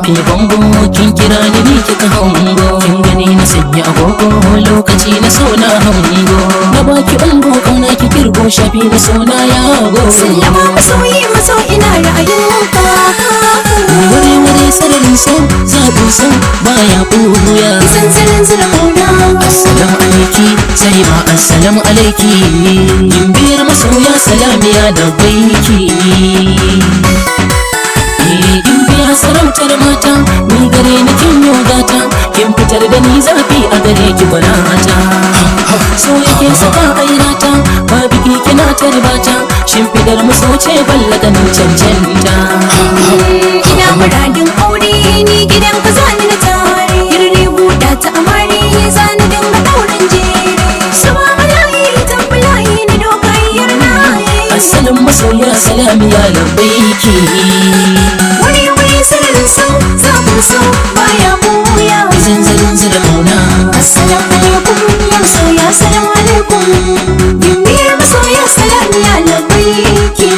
karfe bango kin kira ni kika hango kin gani na sanya agogo lokaci na so na hango na baki ungo kauna ki kirgo shafi na so na yago sallama masoyi maso ina ra'ayinka wuri sararin so zaɓin so baya ɓuya zanzarin zira kauna assalamu alaiki sai ma assalamu alaiki gimbiyar masoya salamiya da baiki gimbiya sarautar mata ni gare ni kin yogata kin fitar da ni zafi a gare ki gwanata so yake saka airata ba biki kina tarbata shimfidar musauce ballaganin cancanta ina muradin aure ni gidan ka zani na tare girri buɗa ta amare zani dinga daurin jere sama malayi tambulayi na dokayyar naye asalin masoya salamiya labbaiki wuri sirrin so zafin so baya buya zanzarin zira kauna assalamu alaikum ya masoya assalamu alaikum gimbiyar masoya salamiya labbaiki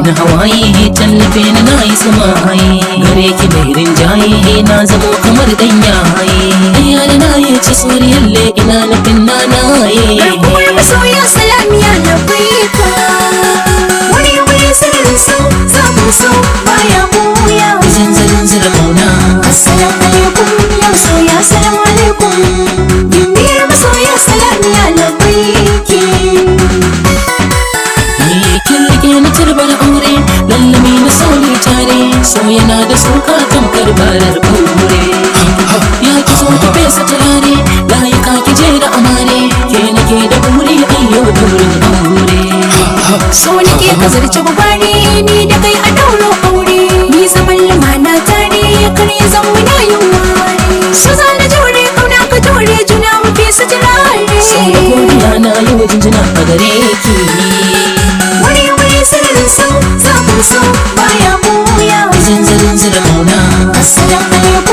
na hawaye tallafe ni na yi samaye gare ki mai rinjaye na zamo kamar dan yaye ayya da na yi ci soriyalle ina nufin na naye garkuwar masoya salamiya na baika wuri sirrin so zafin so baya buya zanzarin zira kauna assalamu alaikum ya masoya assalamu alaikum gimbiyar masoya salamiya na baiki kin rike ni turbar aure lallami na sauri tare so yana da sauka tamkar barar aure ya ki so ki fesa turare layuka ki je da amare ke nake da buri ayyo daurin aure so nake ka zarce gubare ni da kai a dauro aure ni zaman lumana tare kar ya zan muna yin ware so za na jure kauna ka jure juna mu fesa turare so da godiya na yau jinjina a gare ki sirrin so zafin so baya buya zanzarin zira kauna assalamu alaikum